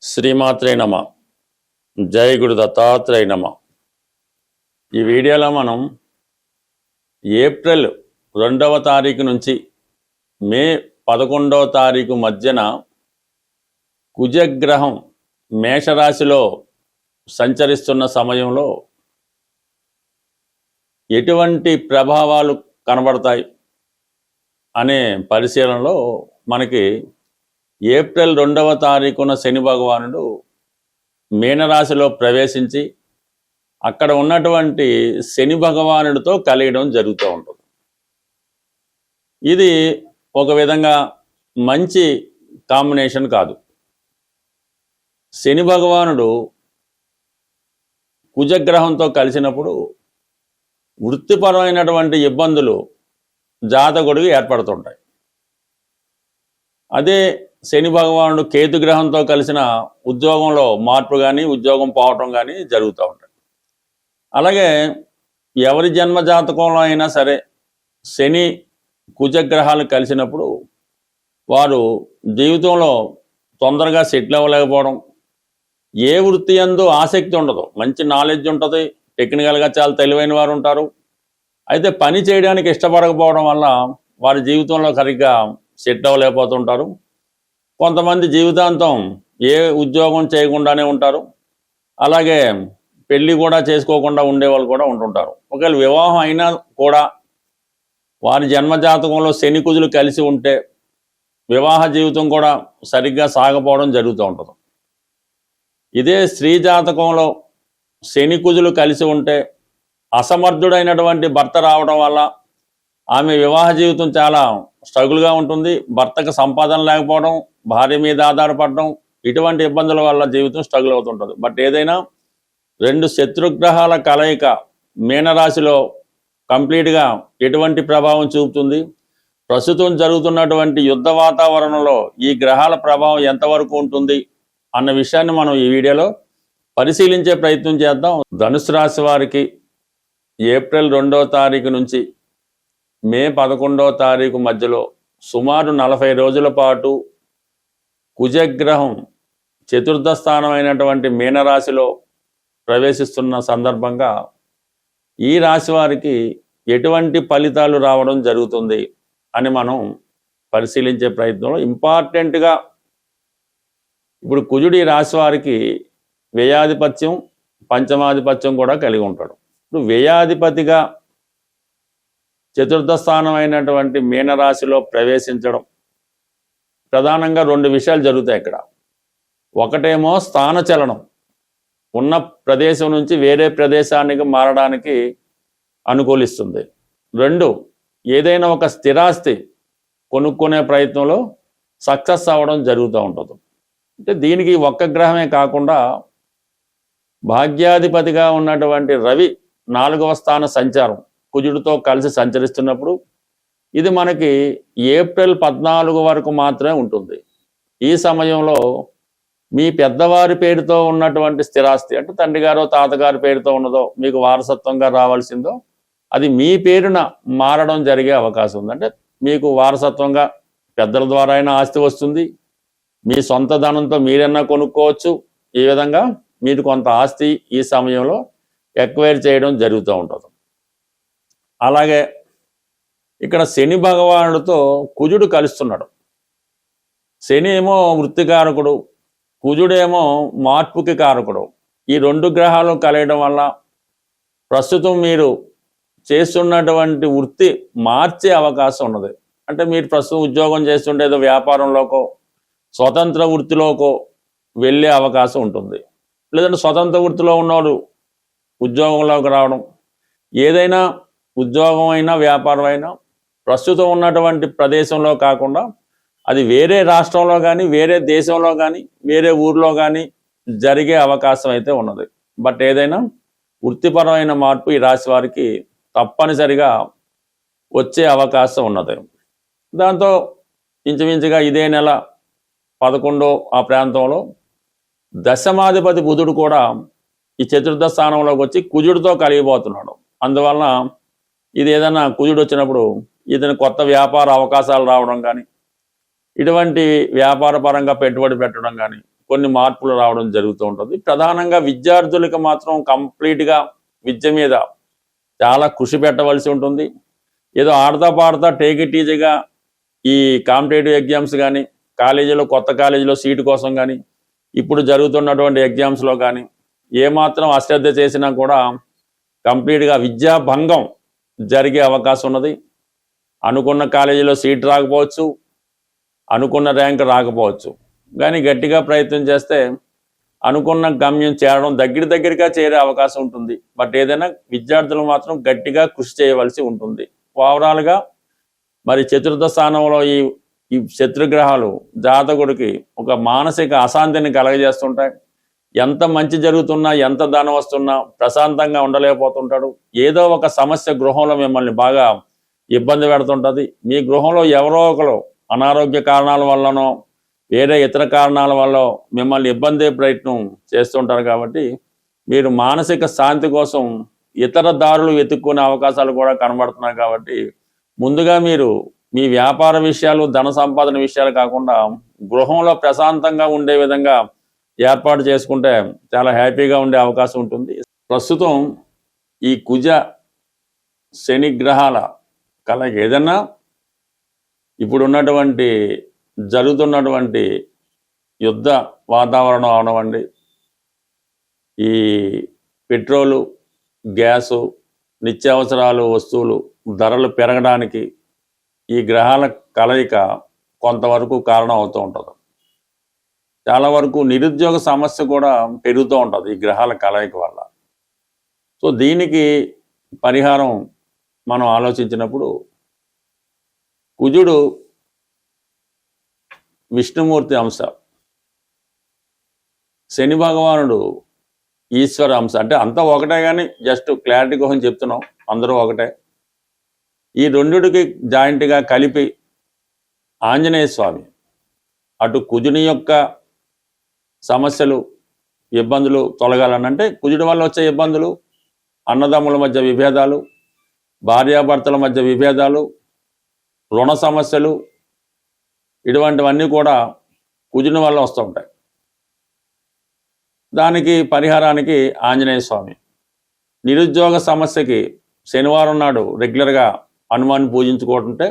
శ్రీమాత్రే నమ. జై గురు దత్తాత్రేయ నమ. ఈ వీడియోలో మనం ఏప్రిల్ 2వ తారీఖు నుంచి మే 11వ తారీఖు మధ్యన కుజగ్రహం మేషరాశిలో సంచరిస్తున్న సమయంలో ఎటువంటి ప్రభావాలు కనబడతాయి అనే పరిశీలనలో మనకి ఏప్రిల్ 2వ తారీఖున శని భగవానుడు మీనరాశిలో ప్రవేశించి అక్కడ ఉన్నటువంటి శని భగవానుడితో కలియడం జరుగుతూ ఉంటుంది. ఇది ఒక విధంగా మంచి కాంబినేషన్ కాదు. శని భగవానుడు కుజగ్రహంతో కలిసినప్పుడు వృత్తిపరమైనటువంటి ఇబ్బందులు జాతకుడికి ఏర్పడుతుంటాయి. అదే శని భగవానుడు కేతుగ్రహంతో కలిసిన ఉద్యోగంలో మార్పు కానీ ఉద్యోగం పోవటం కానీ జరుగుతూ ఉంటాయి. అలాగే ఎవరి జన్మ జాతకంలో అయినా సరే శని కుజగ్రహాలు కలిసినప్పుడు వారు జీవితంలో తొందరగా సెటిల్ అవ్వలేకపోవడం, ఏ వృత్తి యందు ఆసక్తి ఉండదు, మంచి నాలెడ్జ్ ఉంటుంది, టెక్నికల్గా చాలా తెలివైన వారు ఉంటారు, అయితే పని చేయడానికి ఇష్టపడకపోవడం వల్ల వారి జీవితంలో సరిగ్గా సెట్ అవ్వలేకపోతుంటారు. కొంతమంది జీవితాంతం ఏ ఉద్యోగం చేయకుండానే ఉంటారు. అలాగే పెళ్ళి కూడా చేసుకోకుండా ఉండేవాళ్ళు కూడా ఉంటుంటారు. ఒకవేళ వివాహం అయినా కూడా వారి జన్మజాతకంలో శని కుజులు కలిసి ఉంటే వివాహ జీవితం కూడా సరిగ్గా సాగపోవడం జరుగుతూ ఉంటుంది. ఇదే స్త్రీ జాతకంలో శని కుజులు కలిసి ఉంటే అసమర్థుడైనటువంటి భర్త రావడం వల్ల ఆమె వివాహ జీవితం చాలా స్ట్రగుల్గా ఉంటుంది. భర్తకు సంపాదన లేకపోవడం, భార్య మీద ఆధారపడడం, ఇటువంటి ఇబ్బందుల వల్ల జీవితం స్ట్రగుల్ అవుతుంటుంది. బట్ ఏదైనా రెండు శత్రుగ్రహాల కలయిక మీనరాశిలో కంప్లీట్గా ఎటువంటి ప్రభావం చూపుతుంది, ప్రస్తుతం జరుగుతున్నటువంటి యుద్ధ వాతావరణంలో ఈ గ్రహాల ప్రభావం ఎంతవరకు ఉంటుంది అన్న విషయాన్ని మనం ఈ వీడియోలో పరిశీలించే ప్రయత్నం చేద్దాం. ధనుసు రాశి వారికి ఏప్రిల్ 2వ తారీఖు నుంచి మే 11వ తారీఖు మధ్యలో సుమారు 40 రోజుల పాటు కుజగ్రహం చతుర్థ స్థానమైనటువంటి మీనరాశిలో ప్రవేశిస్తున్న సందర్భంగా ఈ రాశి వారికి ఎటువంటి ఫలితాలు రావడం జరుగుతుంది అని మనం పరిశీలించే ప్రయత్నంలో ఇంపార్టెంట్గా ఇప్పుడు కుజుడు ఈ రాశి వారికి వ్యయాధిపత్యం పంచమాధిపత్యం కూడా కలిగి ఉంటాడు. ఇప్పుడు వ్యయాధిపతిగా చతుర్థ స్థానం అయినటువంటి మీనరాశిలో ప్రవేశించడం ప్రధానంగా 2 విషయాలు జరుగుతాయి ఇక్కడ. ఒకటేమో స్థానచలనం, ఉన్న ప్రదేశం నుంచి వేరే ప్రదేశానికి మారడానికి అనుకూలిస్తుంది. 2 ఏదైనా ఒక స్థిరాస్తి కొనుక్కునే ప్రయత్నంలో సక్సెస్ అవ్వడం జరుగుతూ ఉంటుంది. అంటే దీనికి ఒక్క గ్రహమే కాకుండా భాగ్యాధిపతిగా ఉన్నటువంటి రవి 4వ స్థాన సంచారం కుజుడితో కలిసి సంచరిస్తున్నప్పుడు ఇది మనకి ఏప్రిల్ 14 వరకు మాత్రమే ఉంటుంది. ఈ సమయంలో మీ పెద్దవారి పేరుతో ఉన్నటువంటి స్థిరాస్తి, అంటే తండ్రి గారో తాతగారి పేరుతో ఉన్నదో మీకు వారసత్వంగా రావాల్సిందో అది మీ పేరున మారడం జరిగే అవకాశం ఉంది. అంటే మీకు వారసత్వంగా పెద్దల ద్వారా అయినా ఆస్తి వస్తుంది, మీ సొంత ధనంతో మీరైనా కొనుక్కోవచ్చు. ఈ విధంగా మీరు కొంత ఆస్తి ఈ సమయంలో ఎక్వైర్ చేయడం జరుగుతూ ఉంటుంది. అలాగే ఇక్కడ శని భగవానుడితో కుజుడు కలుస్తున్నాడు. శని ఏమో వృత్తికారకుడు, కుజుడేమో మార్పుకి కారకుడు. ఈ 2 గ్రహాలు కలయడం వల్ల ప్రస్తుతం మీరు చేస్తున్నటువంటి వృత్తి మార్చే అవకాశం ఉన్నది. అంటే మీరు ప్రస్తుతం ఉద్యోగం చేస్తుంటే ఏదో వ్యాపారంలోకో స్వతంత్ర వృత్తిలోకో వెళ్ళే అవకాశం ఉంటుంది. లేదంటే స్వతంత్ర వృత్తిలో ఉన్నవాడు ఉద్యోగంలోకి రావడం, ఏదైనా ఉద్యోగం అయినా వ్యాపారం అయినా ప్రస్తుతం ఉన్నటువంటి ప్రదేశంలో కాకుండా అది వేరే రాష్ట్రంలో కానీ వేరే దేశంలో కానీ వేరే ఊర్లో కానీ జరిగే అవకాశం అయితే ఉన్నది. బట్ ఏదైనా వృత్తిపరమైన మార్పు ఈ రాశి వారికి తప్పనిసరిగా వచ్చే అవకాశం ఉన్నది. దాంతో ఇంచుమించుగా ఇదే నెల 11 ఆ ప్రాంతంలో దశమాధిపతి బుధుడు కూడా ఈ చతుర్థ స్థానంలోకి వచ్చి కుజుడితో కలిగిపోతున్నాడు. అందువలన ఇది ఏదైనా కుజుడు వచ్చినప్పుడు ఇతని కొత్త వ్యాపార అవకాశాలు రావడం కానీ, ఇటువంటి వ్యాపార పరంగా పెట్టుబడి పెట్టడం కానీ, కొన్ని మార్పులు రావడం జరుగుతూ ఉంటుంది. ప్రధానంగా విద్యార్థులకు మాత్రం కంప్లీట్గా విద్య మీద చాలా కృషి పెట్టవలసి ఉంటుంది. ఏదో ఆడతా పాడతా టేక్ ఇట్ ఈజీగా ఈ కాంపిటేటివ్ ఎగ్జామ్స్ కానీ, కాలేజీలో కొత్త కాలేజీలో సీటు కోసం కానీ, ఇప్పుడు జరుగుతున్నటువంటి ఎగ్జామ్స్లో కానీ ఏమాత్రం అశ్రద్ధ చేసినా కూడా కంప్లీట్గా విద్యా భంగం జరిగే అవకాశం ఉన్నది. అనుకున్న కాలేజీలో సీట్ రాకపోవచ్చు, అనుకున్న ర్యాంక్ రాకపోవచ్చు, కానీ గట్టిగా ప్రయత్నం చేస్తే అనుకున్న గమ్యం చేరడం దగ్గరగా చేరే అవకాశం ఉంటుంది. బట్ ఏదైనా విద్యార్థులు మాత్రం గట్టిగా కృషి చేయవలసి ఉంటుంది. ఓవరాల్గా మరి చతుర్థ స్థానంలో ఈ శత్రుగ్రహాలు జాతకుడికి ఒక మానసిక అశాంతిని కలగజేస్తుంటాయి. ఎంత మంచి జరుగుతున్నా, ఎంత ధనం వస్తున్నా ప్రశాంతంగా ఉండలేకపోతుంటాడు. ఏదో ఒక సమస్య గృహంలో మిమ్మల్ని బాగా ఇబ్బంది పెడుతుంటుంది. మీ గృహంలో ఎవరో ఒకరు అనారోగ్య కారణాల వల్లనో వేరే ఇతర కారణాల వల్ల మిమ్మల్ని ఇబ్బంది ప్రయత్నం చేస్తుంటారు. కాబట్టి మీరు మానసిక శాంతి కోసం ఇతర దారులు వెతుక్కునే అవకాశాలు కూడా కనబడుతున్నాయి. కాబట్టి ముందుగా మీరు మీ వ్యాపార విషయాలు, ధన సంపాదన విషయాలు కాకుండా గృహంలో ప్రశాంతంగా ఉండే విధంగా ఏర్పాటు చేసుకుంటే చాలా హ్యాపీగా ఉండే అవకాశం ఉంటుంది. ప్రస్తుతం ఈ కుజ శని గ్రహాల కలయిక ఏదన్నా ఇప్పుడు ఉన్నటువంటి జరుగుతున్నటువంటి యుద్ధ వాతావరణం అవనవండి, ఈ పెట్రోలు, గ్యాసు, నిత్యావసరాలు వస్తువులు ధరలు పెరగడానికి ఈ గ్రహాల కలయిక కొంతవరకు కారణం అవుతూ ఉంటుంది. చాలా వరకు నిరుద్యోగ సమస్య కూడా పెరుగుతూ ఉంటుంది ఈ గ్రహాల కలయిక వల్ల. సో దీనికి పరిహారం మనం ఆలోచించినప్పుడు కుజుడు విష్ణుమూర్తి అంశ, శని భగవానుడు ఈశ్వర అంశ. అంటే అంతా ఒకటే, కానీ జస్ట్ క్లారిటీ కోసం చెప్తున్నాం, అందరూ ఒకటే. ఈ రెండుకి జాయింట్గా కలిపి ఆంజనేయ స్వామి అటు కుజుని యొక్క సమస్యలు, ఇబ్బందులు తొలగాలనంటే కుజుడి వల్ల వచ్చే ఇబ్బందులు, అన్నదమ్ముల మధ్య విభేదాలు, భార్యాభర్తల మధ్య విభేదాలు, రుణ సమస్యలు, ఇటువంటివన్నీ కూడా కుజుని వల్ల వస్తూ ఉంటాయి. దానికి పరిహారానికి ఆంజనేయ స్వామి. నిరుద్యోగ సమస్యకి శనివారం నాడు రెగ్యులర్గా హనుమాన్ని పూజించుకుంటుంటే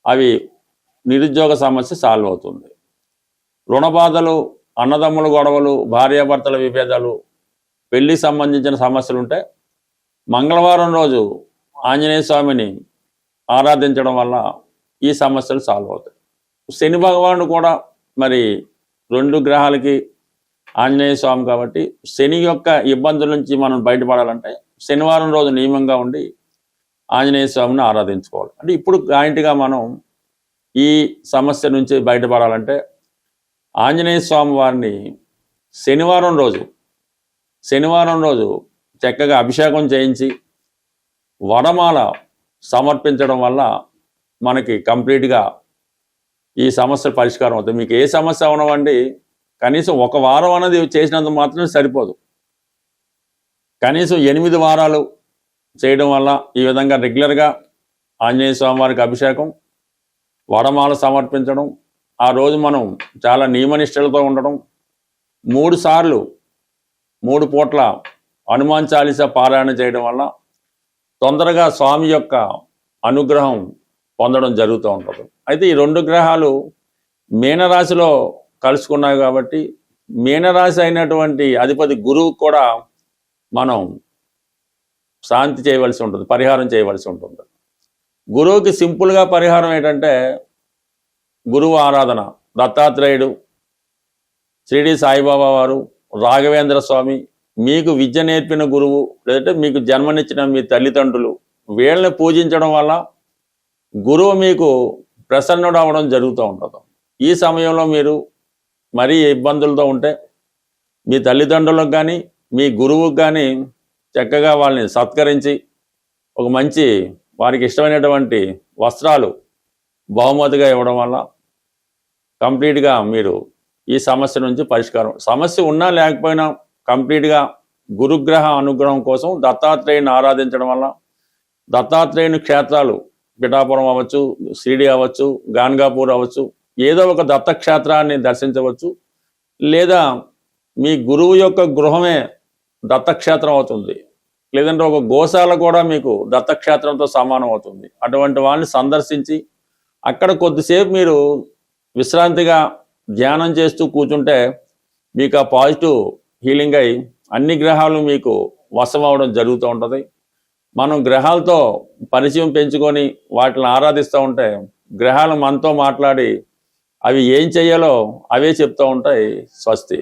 అవి నిరుద్యోగ సమస్య సాల్వ్ అవుతుంది. రుణ బాధలు, అన్నదమ్ముల గొడవలు, భార్యాభర్తల విభేదాలు, పెళ్లి సంబంధించిన సమస్యలు ఉంటే మంగళవారం రోజు ఆంజనేయ స్వామిని ఆరాధించడం వల్ల ఈ సమస్యలు సాల్వ్ అవుతాయి. శని భగవానుడు కూడా మరి రెండు గ్రహాలకి ఆంజనేయ స్వామి కాబట్టి శని యొక్క ఇబ్బందుల నుంచి మనం బయటపడాలంటే శనివారం రోజు నియమంగా ఉండి ఆంజనేయ స్వామిని ఆరాధించుకోవాలి. అంటే ఇప్పుడు జాయింట్గా మనం ఈ సమస్య నుంచి బయటపడాలంటే ఆంజనేయ స్వామి వారిని శనివారం రోజు చక్కగా అభిషేకం చేయించి వడమాల సమర్పించడం వల్ల మనకి కంప్లీట్గా ఈ సమస్య పరిష్కారం అవుతుంది. మీకు ఏ సమస్య అవనవండి, కనీసం ఒక వారం అనేది చేసినందుకు మాత్రమే సరిపోదు. కనీసం 8 వారాలు చేయడం వల్ల ఈ విధంగా రెగ్యులర్గా ఆంజనేయ స్వామి వారికి అభిషేకం, వడమాల సమర్పించడం, ఆ రోజు మనం చాలా నియమనిష్టలతో ఉండడం, 3 సార్లు 3 పూట్ల హనుమాన్ చాలీసా పారాయణ చేయడం వల్ల తొందరగా స్వామి యొక్క అనుగ్రహం పొందడం జరుగుతూ ఉంటుంది. అయితే ఈ 2 గ్రహాలు మీనరాశిలో కలుసుకున్నాయి కాబట్టి మీనరాశి అయినటువంటి అధిపతి గురువు కూడా మనం శాంతి చేయవలసి ఉంటుంది, పరిహారం చేయవలసి ఉంటుంది. గురువుకి సింపుల్గా పరిహారం ఏంటంటే గురువు ఆరాధన, దత్తాత్రేయుడు, షిరిడి సాయిబాబా వారు, రాఘవేంద్ర స్వామి, మీకు విద్య నేర్పిన గురువు, లేదంటే మీకు జన్మనిచ్చిన మీ తల్లిదండ్రులు, వీళ్ళని పూజించడం వల్ల గురువు మీకు ప్రసన్నుడు అవ్వడం జరుగుతూ ఉంటుంది. ఈ సమయంలో మీరు మరీ ఇబ్బందులతో ఉంటే మీ తల్లిదండ్రులకు కానీ మీ గురువుకు కానీ చక్కగా వాళ్ళని సత్కరించి ఒక మంచి వారికి ఇష్టమైనటువంటి వస్త్రాలు బహుమతిగా ఇవ్వడం వల్ల కంప్లీట్గా మీరు ఈ సమస్య నుంచి పరిష్కారం, సమస్య ఉన్నా లేకపోయినా కంప్లీట్గా గురుగ్రహ అనుగ్రహం కోసం దత్తాత్రేయుని ఆరాధించడం వల్ల దత్తాత్రేయుని క్షేత్రాలు పిఠాపురం అవ్వచ్చు, షిరిడి అవ్వచ్చు, గాన్గాపూర్ అవ్వచ్చు, ఏదో ఒక దత్తక్షేత్రాన్ని దర్శించవచ్చు. లేదా మీ గురువు యొక్క గృహమే దత్తక్షేత్రం అవుతుంది, లేదంటే ఒక గోశాల కూడా మీకు దత్తక్షేత్రంతో సమానం అవుతుంది. అటువంటి వాళ్ళని సందర్శించి అక్కడ కొద్దిసేపు మీరు విశ్రాంతిగా ధ్యానం చేస్తూ కూర్చుంటే మీకు ఆ పాజిటివ్ హీలింగ్ అయి అన్ని గ్రహాలు మీకు వశం అవడం జరుగుతూ ఉంటుంది. మనం గ్రహాలతో పరిచయం పెంచుకొని వాటిని ఆరాధిస్తూ ఉంటే గ్రహాలు మనతో మాట్లాడి అవి ఏం చేయాలో అవే చెప్తూ ఉంటాయి. స్వస్తి.